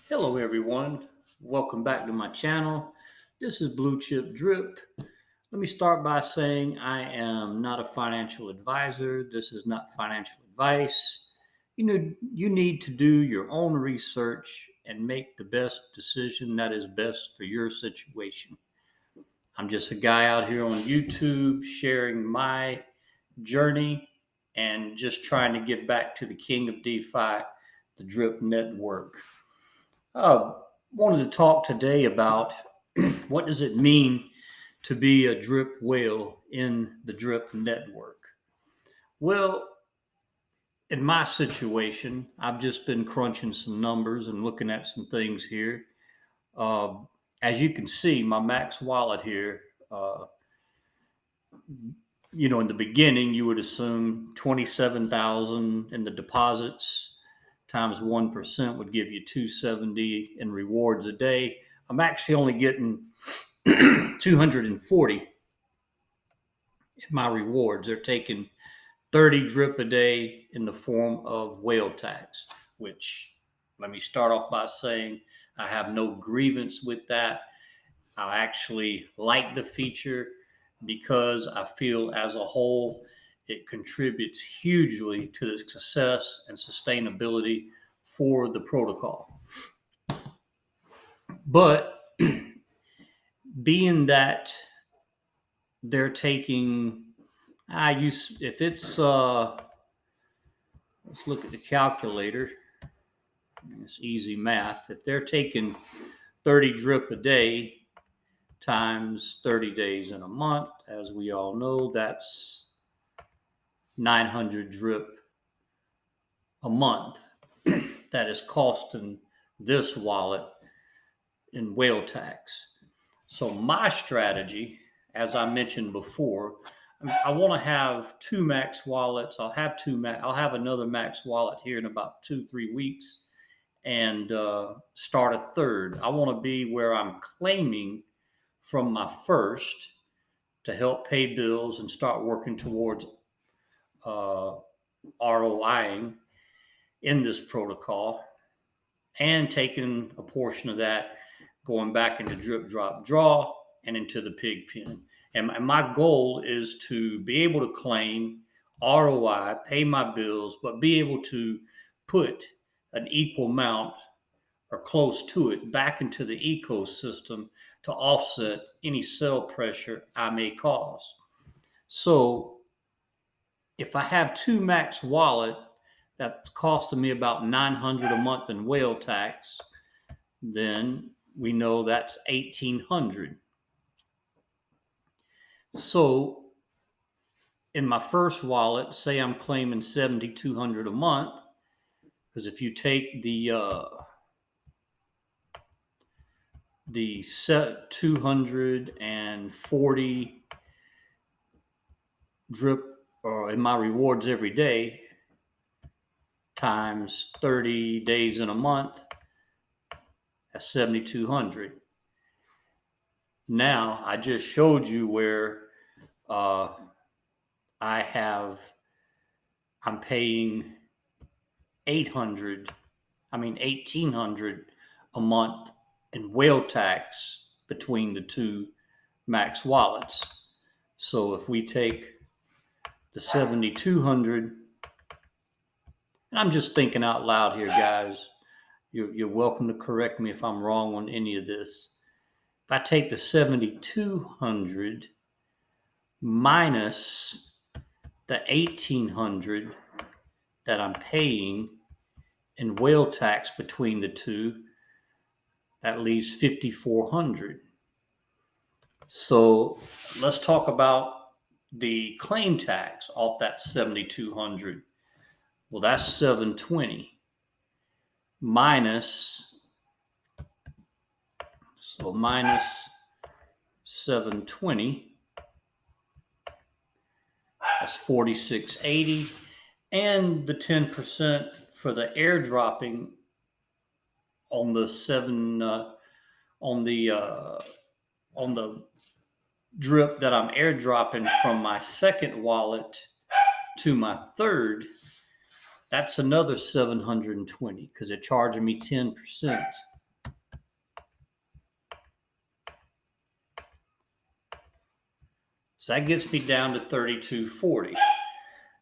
Hello, everyone. Welcome back to my channel. This is Blue Chip Drip. Let me start by saying I am not a financial advisor. This is not financial advice. You need to do your own research and make the best decision that is best for your situation. I'm just a guy out here on YouTube sharing my journey and just trying to get back to the king of DeFi, the Drip Network. Uh, Wanted to talk today about what does it mean to be a drip whale in the drip network. Well, in my situation, I've just been crunching some numbers and looking at some things here. Uh, as you can see, my max wallet here, in the beginning, you would assume 27,000 in the deposits times 1% would give you 270 in rewards a day. I'm actually only getting 240 in my rewards. They're taking 30 drip a day in the form of whale tax, which let me start off by saying I have no grievance with that. I actually like the feature because I feel as a whole it contributes hugely to the success and sustainability for the protocol. But being that they're taking, if it's, let's look at the calculator. It's easy math. If they're taking 30 drip a day times 30 days in a month, as we all know, that's 900 drip a month that is costing this wallet in whale tax. So my strategy, as I mentioned before, I want to have two max wallets. I'll have another max wallet here in about 2-3 weeks, and start a third. I want to be where I'm claiming from my first to help pay bills and start working towards ROIing in this protocol, and taking a portion of that going back into drip, drop, draw, and into the pig pen. And my goal is to be able to claim ROI, pay my bills, but be able to put an equal amount or close to it back into the ecosystem to offset any sell pressure I may cause. So if I have two max wallet that's costing me about 900 a month in whale tax, then we know that's 1,800. So in my first wallet, say I'm claiming 7,200 a month, because if you take the set 240 drip or in my rewards every day times 30 days in a month, that's 7,200. Now I just showed you where I'm paying 1,800 a month in whale tax between the two max wallets. So if we take the 7,200, and I'm just thinking out loud here, guys. You're welcome to correct me if I'm wrong on any of this. If I take the 7,200 minus the 1,800 that I'm paying in whale tax between the two, that leaves 5,400. So let's talk about the claim tax off that 7,200. Well, that's 720 minus 720. That's 4,680, and the 10% for the airdropping on the on the drip that I'm airdropping from my second wallet to my third. That's another 720 because they're charging me 10%. So that gets me down to 32.40.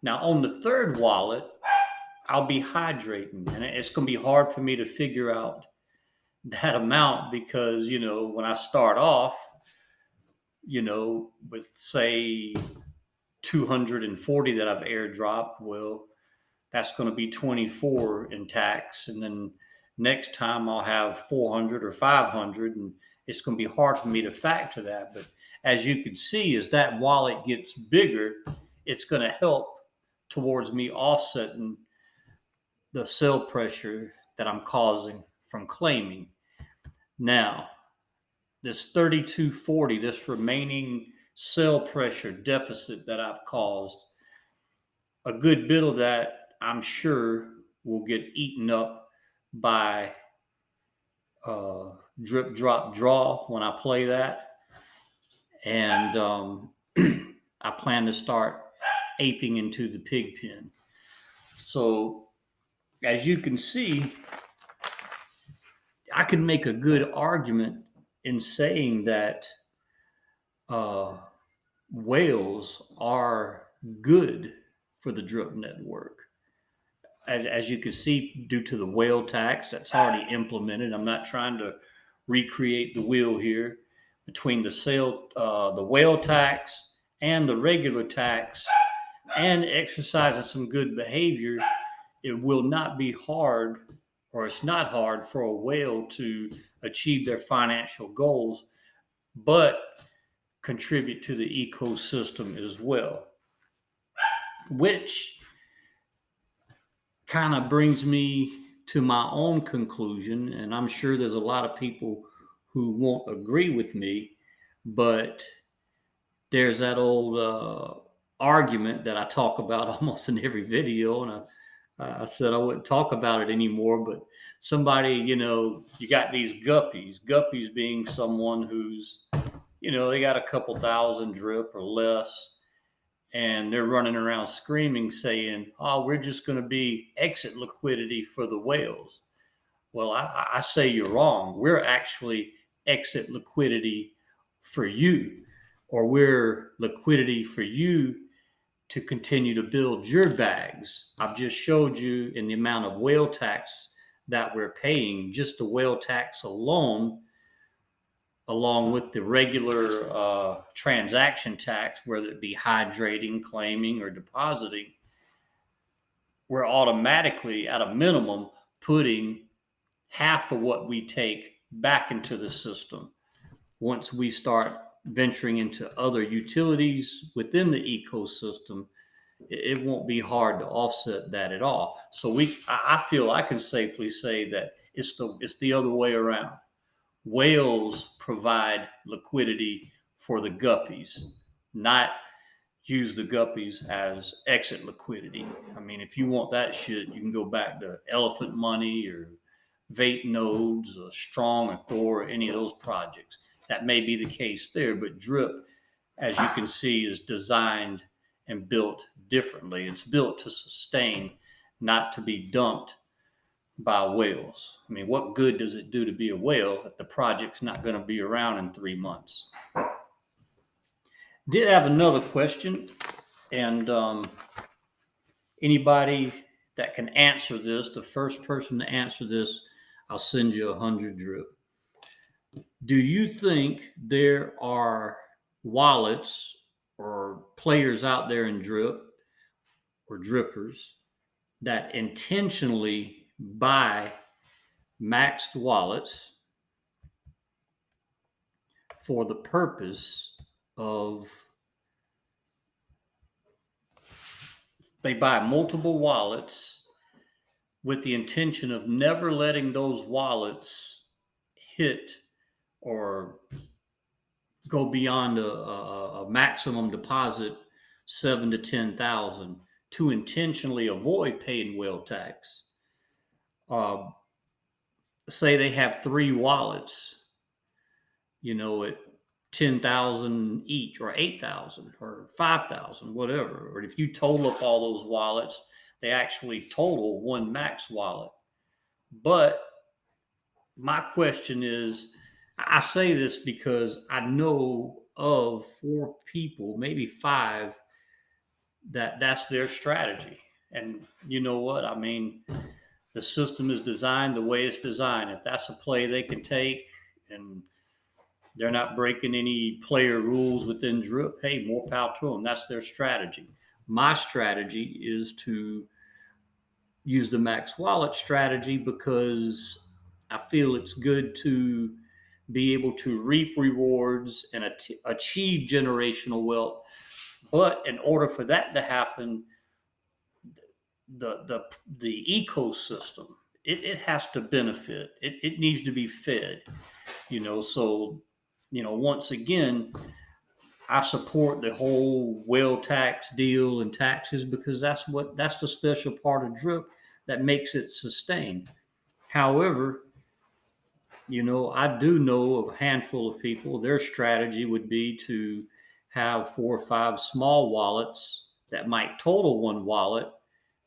Now on the third wallet, I'll be hydrating, and it's going to be hard for me to figure out that amount because, when I start off, with say 240 that I've airdropped, well, that's going to be 24 in tax. And then next time I'll have 400 or 500, and it's going to be hard for me to factor that. But as you can see, as that wallet gets bigger, it's going to help towards me offsetting the sell pressure that I'm causing from claiming. Now, this 32.40, this remaining sell pressure deficit that I've caused, a good bit of that, I'm sure, will get eaten up by drip, drop, draw when I play that. And I plan to start aping into the pig pen. So as you can see, I can make a good argument in saying that whales are good for the drip network. As you can see, due to the whale tax that's already implemented, I'm not trying to recreate the wheel here. Between the whale tax and the regular tax, and exercising some good behavior, it will not be hard, or it's not hard for a whale to achieve their financial goals, but contribute to the ecosystem as well. Which kind of brings me to my own conclusion, and I'm sure there's a lot of people who won't agree with me, but there's that old argument that I talk about almost in every video, and I said I wouldn't talk about it anymore, but somebody, you got these guppies being someone who's, they got a couple thousand drip or less, and they're running around screaming, saying, oh, we're just going to be exit liquidity for the whales. Well, I say you're wrong. We're actually exit liquidity for you, or we're liquidity for you to continue to build your bags. I've just showed you in the amount of whale tax that we're paying, just the whale tax alone, along with the regular transaction tax, whether it be hydrating, claiming, or depositing, we're automatically, at a minimum, putting half of what we take back into the system. Once we start venturing into other utilities within the ecosystem, it won't be hard to offset that at all. So I feel I can safely say that it's the other way around. Whales provide liquidity for the guppies, not use the guppies as exit liquidity. I mean, if you want that shit, you can go back to Elephant Money or Vape Nodes or Strong or Thor or any of those projects. That may be the case there, but Drip, as you can see, is designed and built differently. It's built to sustain, not to be dumped by whales. I mean, what good does it do to be a whale if the project's not going to be around in 3 months? Did have another question, and anybody that can answer this, the first person to answer this, I'll send you 100 drip. Do you think there are wallets or players out there in drip or drippers that intentionally buy maxed wallets for the purpose of, they buy multiple wallets with the intention of never letting those wallets hit or go beyond a maximum deposit 7 to 10,000 to intentionally avoid paying whale tax? Say they have 3 wallets, at 10,000 each, or 8,000 or 5,000, whatever. Or if you total up all those wallets, they actually total one max wallet. But my question is, I say this because I know of 4 people, maybe 5, that's their strategy. And you know what? I mean, the system is designed the way it's designed. If that's a play they can take and they're not breaking any player rules within drip, hey, more power to them. That's their strategy. My strategy is to use the max wallet strategy because I feel it's good to be able to reap rewards and achieve generational wealth. But in order for that to happen, the ecosystem, it has to benefit. It needs to be fed. So once again, I support the whole whale tax deal and taxes because that's the special part of drip that makes it sustain. However, I do know of a handful of people, their strategy would be to have 4 or 5 small wallets that might total one wallet,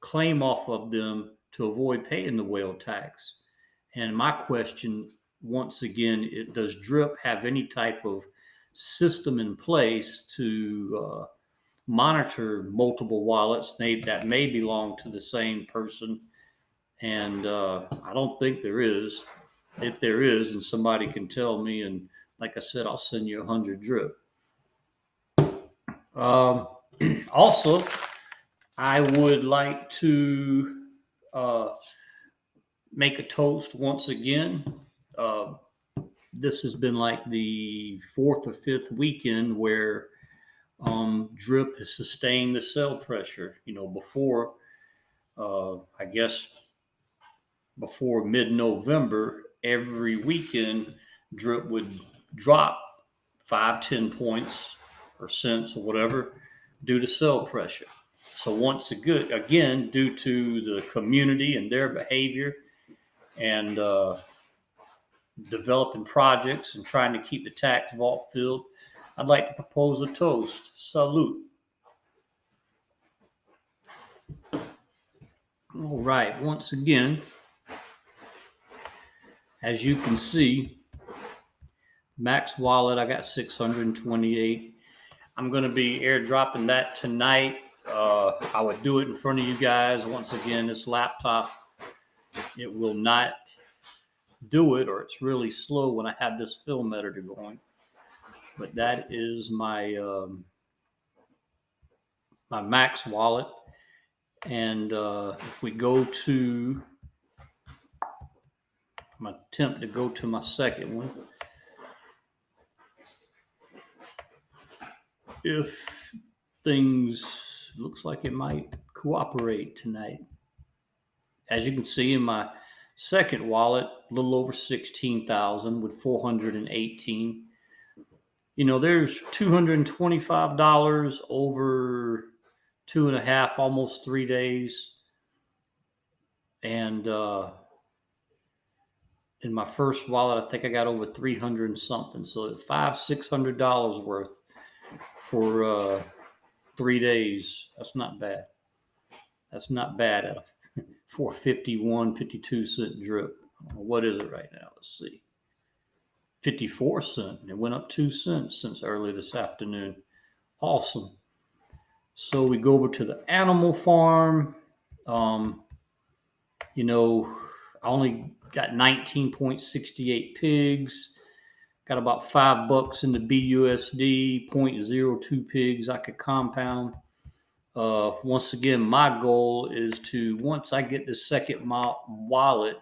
claim off of them to avoid paying the whale tax. And my question, once again, does Drip have any type of system in place to monitor multiple wallets that may belong to the same person? And I don't think there is. If there is, and somebody can tell me, and like I said, I'll send you 100 Drip. Um, Also, I would like to make a toast once again. Uh, this has been like the 4th or 5th weekend where drip has sustained the sell pressure. Before, I guess, before mid-November, every weekend, drip would drop 5, 10 points or cents or whatever due to sell pressure. So once again, due to the community and their behavior and developing projects and trying to keep the tax vault filled, I'd like to propose a toast. Salute. All right. Once again, as you can see, max wallet, I got 628. I'm going to be airdropping that tonight. I would do it in front of you guys. Once again, this laptop, it will not do it, or it's really slow when I have this film editor going. But that is my my max wallet. And if we go to, I'm going to attempt to go to my second one. If things looks like it might cooperate tonight. As you can see in my second wallet, a little over 16,000 with 418. There's $225 over 2.5, almost 3 days. And in my first wallet, I think I got over 300 and something. So $500-600 worth for 3 days. That's not bad. That's not bad at a 451, 52 cent drip. What is it right now? Let's see. 54 cents. It went up 2 cents since early this afternoon. Awesome. So we go over to the animal farm. I only got 19.68 pigs. Got about $5 in the BUSD, 0.02 pigs I could compound. Once again, my goal is to, once I get the second wallet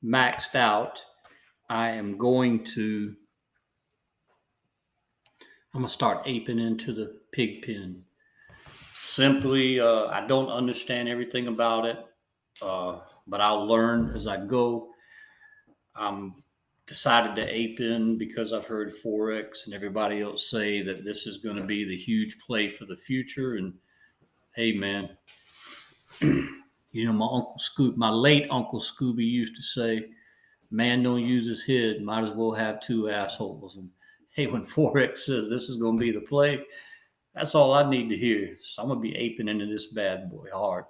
maxed out, I'm going to start aping into the pig pen. Simply, I don't understand everything about it, but I'll learn as I go. I'm decided to ape in because I've heard Forex and everybody else say that this is going to be the huge play for the future. And hey, man, my late Uncle Scooby used to say, "Man don't use his head, might as well have 2 assholes." And hey, when Forex says this is going to be the play, that's all I need to hear. So I'm going to be aping into this bad boy hard.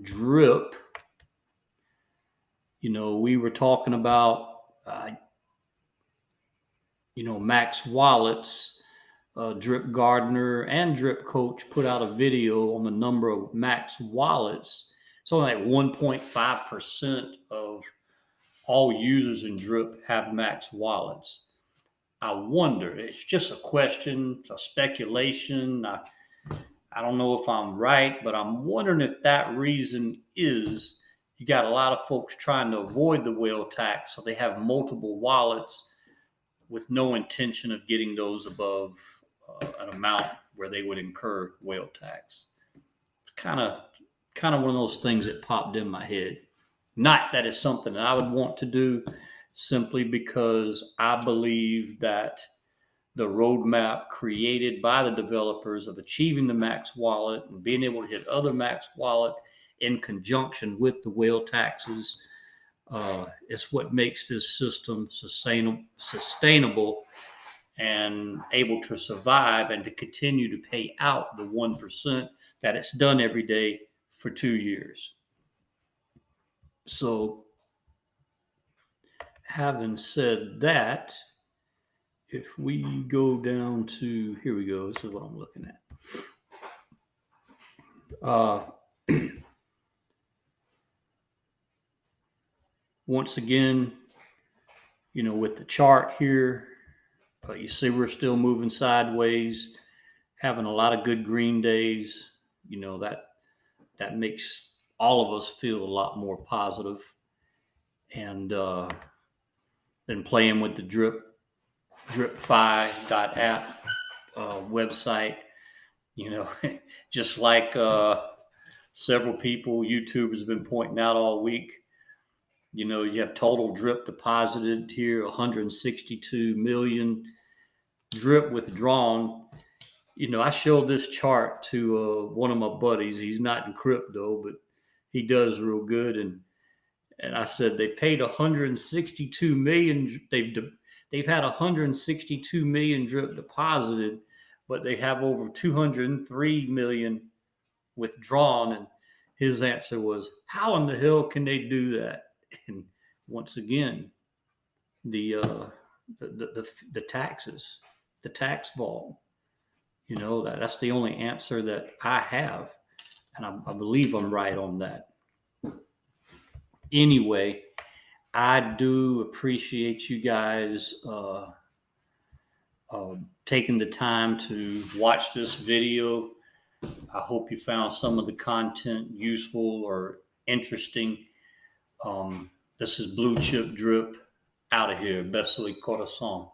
Drip. We were talking about Max Wallets, Drip Gardner, and Drip Coach put out a video on the number of Max Wallets. It's only like 1.5% of all users in Drip have Max Wallets. I wonder, it's just a question, it's a speculation. I don't know if I'm right, but I'm wondering if that reason is you got a lot of folks trying to avoid the whale tax, so they have multiple wallets with no intention of getting those above an amount where they would incur whale tax. It's kind of one of those things that popped in my head. Not that it's something that I would want to do, simply because I believe that the roadmap created by the developers of achieving the max wallet and being able to hit other max wallet in conjunction with the whale taxes is what makes this system sustainable and able to survive and to continue to pay out the 1% that it's done every day for 2 years. So, having said that, if we go down to, here we go, this is what I'm looking at. Once again, with the chart here, you see we're still moving sideways, having a lot of good green days. That makes all of us feel a lot more positive. And then playing with the dripfi.app website, just like several people, YouTube has been pointing out all week. You have total drip deposited here, 162 million. Drip withdrawn. I showed this chart to one of my buddies. He's not in crypto, but he does real good. And I said they paid 162 million. They've had 162 million drip deposited, but they have over 203 million withdrawn. And his answer was, "How in the hell can they do that?" And once again, the taxes, the tax vault. That's the only answer that I have, and I believe I'm right on that. Anyway, I do appreciate you guys taking the time to watch this video. I hope you found some of the content useful or interesting. This is Blue Chip Drip out of here. Beso y corazón.